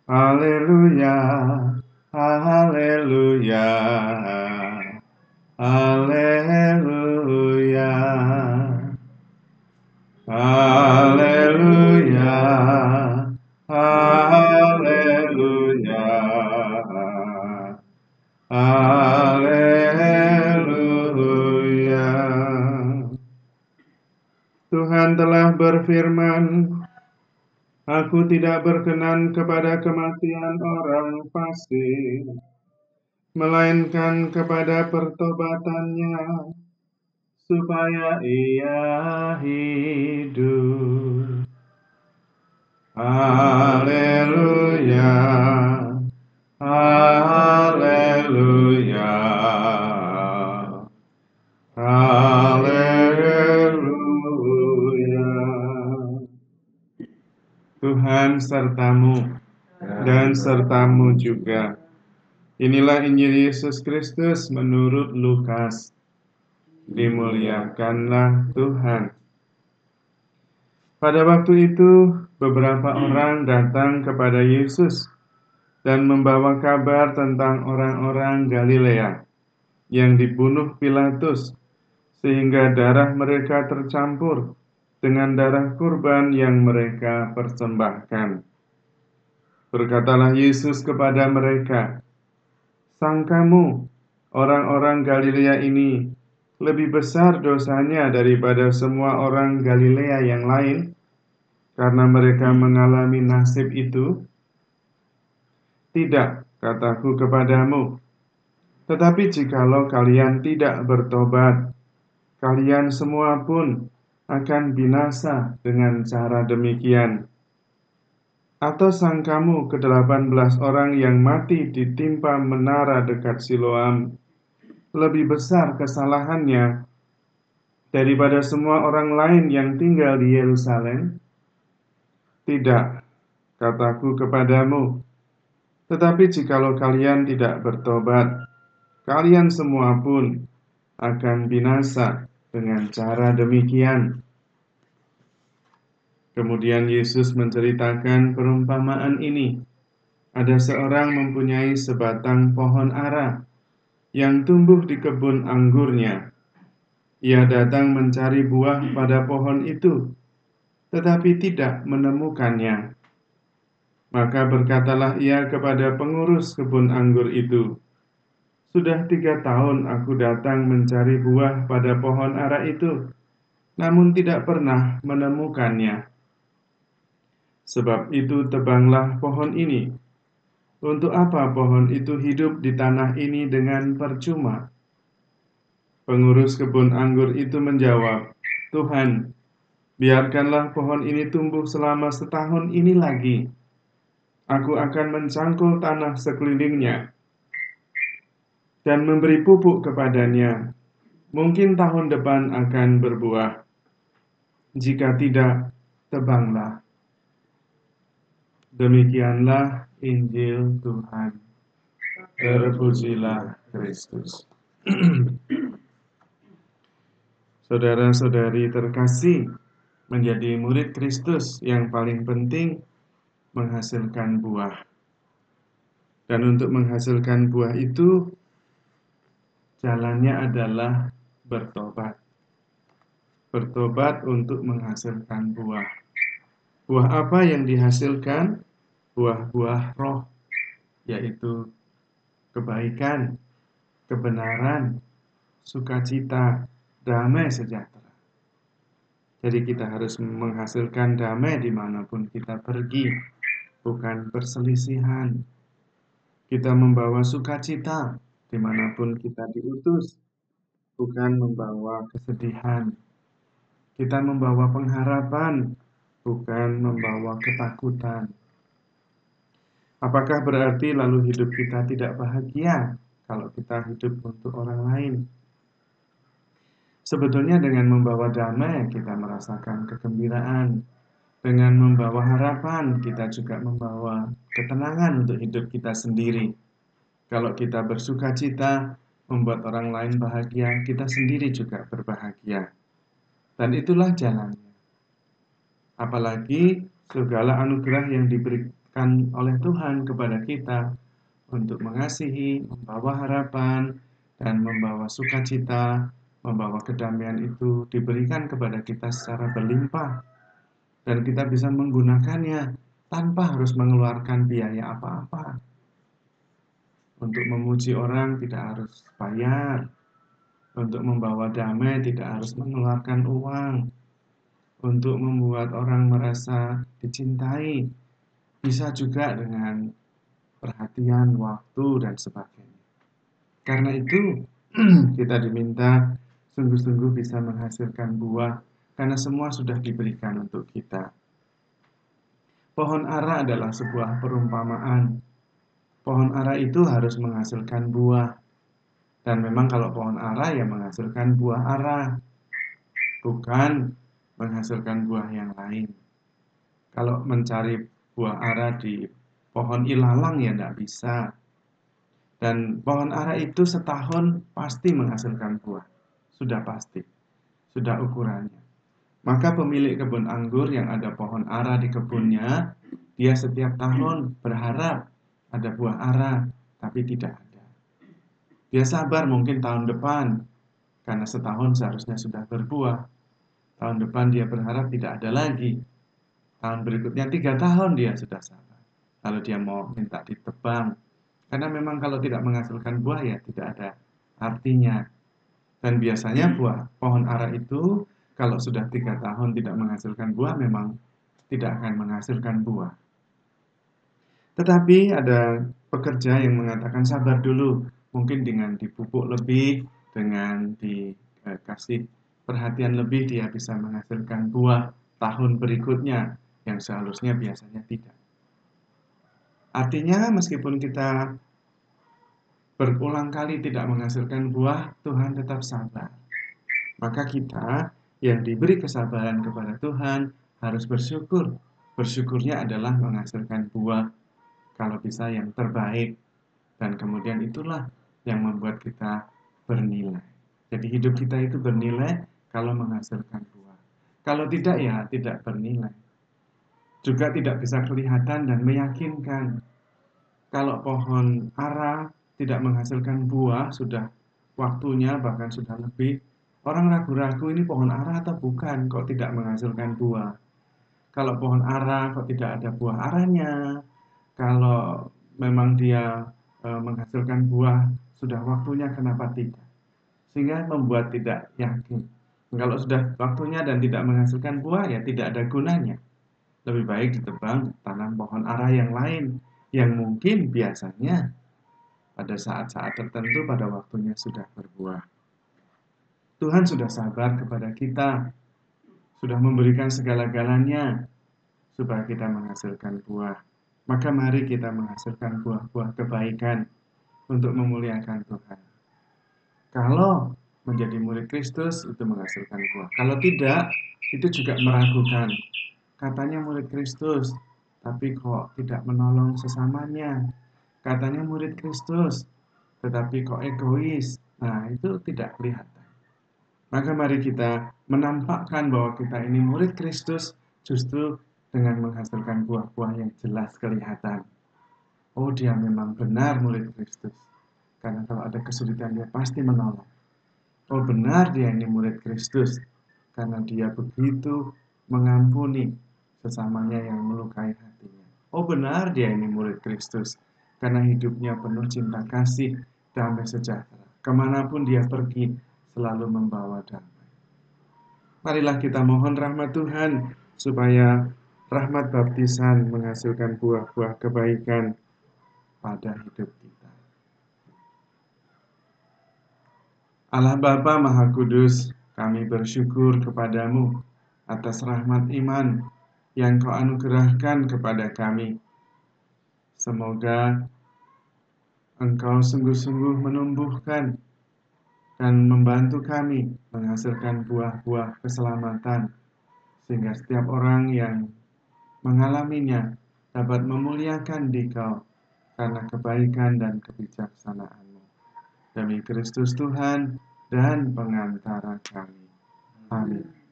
Haleluya, haleluya, haleluya, haleluya, haleluya, haleluya. Tuhan telah berfirman, Aku tidak berkenan kepada kematian orang fasik, melainkan kepada pertobatannya, supaya ia hidup. Haleluya, haleluya, haleluya. Tuhan sertamu dan sertamu juga. Inilah Injil Yesus Kristus menurut Lukas. Dimuliakanlah Tuhan. Pada waktu itu, beberapa orang datang kepada Yesus dan membawa kabar tentang orang-orang Galilea yang dibunuh Pilatus, sehingga darah mereka tercampur dengan darah kurban yang mereka persembahkan. Berkatalah Yesus kepada mereka, Sangkamu, orang-orang Galilea ini lebih besar dosanya daripada semua orang Galilea yang lain, karena mereka mengalami nasib itu? Tidak, kataku kepadamu, tetapi jikalau kalian tidak bertobat, kalian semua pun akan binasa dengan cara demikian. Atau sangkamu ke-18 orang yang mati ditimpa menara dekat Siloam lebih besar kesalahannya daripada semua orang lain yang tinggal di Yerusalem? Tidak, kataku kepadamu, tetapi jikalau kalian tidak bertobat, kalian semua pun akan binasa dengan cara demikian. Kemudian Yesus menceritakan perumpamaan ini. Ada seorang mempunyai sebatang pohon ara yang tumbuh di kebun anggurnya. Ia datang mencari buah pada pohon itu, tetapi tidak menemukannya. Maka berkatalah ia kepada pengurus kebun anggur itu, Sudah 3 tahun aku datang mencari buah pada pohon ara itu, namun tidak pernah menemukannya. Sebab itu tebanglah pohon ini. Untuk apa pohon itu hidup di tanah ini dengan percuma? Pengurus kebun anggur itu menjawab, Tuhan, biarkanlah pohon ini tumbuh selama setahun ini lagi. Aku akan mencangkul tanah sekelilingnya dan memberi pupuk kepadanya. Mungkin tahun depan akan berbuah. Jika tidak, tebanglah. Demikianlah Injil Tuhan. Terpujilah Kristus. Saudara-saudari terkasih, menjadi murid Kristus yang paling penting menghasilkan buah. Dan untuk menghasilkan buah itu, jalannya adalah bertobat. Bertobat untuk menghasilkan buah. Buah apa yang dihasilkan? Buah-buah roh, yaitu kebaikan, kebenaran, sukacita, damai sejahtera. Jadi kita harus menghasilkan damai dimanapun kita pergi, bukan perselisihan. Kita membawa sukacita dimanapun kita diutus, bukan membawa kesedihan. Kita membawa pengharapan, bukan membawa ketakutan. Apakah berarti lalu hidup kita tidak bahagia kalau kita hidup untuk orang lain? Sebetulnya dengan membawa damai kita merasakan kegembiraan. Dengan membawa harapan kita juga membawa ketenangan untuk hidup kita sendiri. Kalau kita bersukacita, membuat orang lain bahagia, kita sendiri juga berbahagia. Dan itulah jalannya. Apalagi segala anugerah yang diajarkan oleh Tuhan kepada kita untuk mengasihi, membawa harapan, dan membawa sukacita, membawa kedamaian itu diberikan kepada kita secara berlimpah, dan kita bisa menggunakannya tanpa harus mengeluarkan biaya apa-apa. Untuk memuji orang tidak harus bayar, untuk membawa damai tidak harus mengeluarkan uang, untuk membuat orang merasa dicintai bisa juga dengan perhatian, waktu, dan sebagainya. Karena itu, kita diminta sungguh-sungguh bisa menghasilkan buah, karena semua sudah diberikan untuk kita. Pohon ara adalah sebuah perumpamaan. Pohon ara itu harus menghasilkan buah. Dan memang kalau pohon ara ya menghasilkan buah ara, bukan menghasilkan buah yang lain. Kalau mencari buah ara di pohon ilalang ya tidak bisa. Dan pohon ara itu setahun pasti menghasilkan buah. Sudah pasti. Sudah ukurannya. Maka pemilik kebun anggur yang ada pohon ara di kebunnya, dia setiap tahun berharap ada buah ara, tapi tidak ada. Dia sabar mungkin tahun depan, karena setahun seharusnya sudah berbuah. Tahun depan dia berharap tidak ada lagi. Tahun berikutnya 3 tahun dia sudah sabar. Lalu dia mau minta ditebang. Karena memang kalau tidak menghasilkan buah ya tidak ada artinya. Dan biasanya buah pohon ara itu kalau sudah 3 tahun tidak menghasilkan buah memang tidak akan menghasilkan buah. Tetapi ada pekerja yang mengatakan sabar dulu. Mungkin dengan dipupuk lebih, dengan dikasih perhatian lebih dia bisa menghasilkan buah tahun berikutnya yang seharusnya biasanya tidak. Artinya meskipun kita berulang kali tidak menghasilkan buah, Tuhan tetap sabar. Maka kita yang diberi kesabaran kepada Tuhan harus bersyukur. Bersyukurnya adalah menghasilkan buah, kalau bisa yang terbaik. Dan kemudian itulah yang membuat kita bernilai. Jadi hidup kita itu bernilai kalau menghasilkan buah. Kalau tidak ya tidak bernilai. Juga tidak bisa kelihatan dan meyakinkan. Kalau pohon ara tidak menghasilkan buah, sudah waktunya bahkan sudah lebih, orang ragu-ragu ini pohon ara atau bukan, kok tidak menghasilkan buah. Kalau pohon ara kok tidak ada buah aranya, kalau memang dia menghasilkan buah, sudah waktunya kenapa tidak? Sehingga membuat tidak yakin. Kalau sudah waktunya dan tidak menghasilkan buah, ya tidak ada gunanya. Lebih baik ditebang tanam pohon ara yang lain, yang mungkin biasanya pada saat-saat tertentu pada waktunya sudah berbuah. Tuhan sudah sabar kepada kita, sudah memberikan segala-galanya supaya kita menghasilkan buah. Maka mari kita menghasilkan buah-buah kebaikan untuk memuliakan Tuhan. Kalau menjadi murid Kristus itu menghasilkan buah. Kalau tidak, itu juga meragukan. Katanya murid Kristus, tapi kok tidak menolong sesamanya. Katanya murid Kristus, tetapi kok egois. Nah, itu tidak kelihatan. Maka mari kita menampakkan bahwa kita ini murid Kristus justru dengan menghasilkan buah-buah yang jelas kelihatan. Oh, dia memang benar murid Kristus. Karena kalau ada kesulitan dia pasti menolong. Oh, benar dia ini murid Kristus. Karena dia begitu mengampuni sesamanya yang melukai hatinya. Oh, benar dia ini murid Kristus. Karena hidupnya penuh cinta kasih, damai sejahtera. Kemanapun dia pergi, selalu membawa damai. Marilah kita mohon rahmat Tuhan, supaya rahmat baptisan menghasilkan buah-buah kebaikan pada hidup kita. Allah Bapa Maha Kudus, kami bersyukur kepadamu atas rahmat iman yang Kau anugerahkan kepada kami. Semoga Engkau sungguh-sungguh menumbuhkan dan membantu kami menghasilkan buah-buah keselamatan, sehingga setiap orang yang mengalaminya dapat memuliakan Dikau karena kebaikan dan kebijaksanaan-Mu. Demi Kristus Tuhan dan pengantara kami. Amin.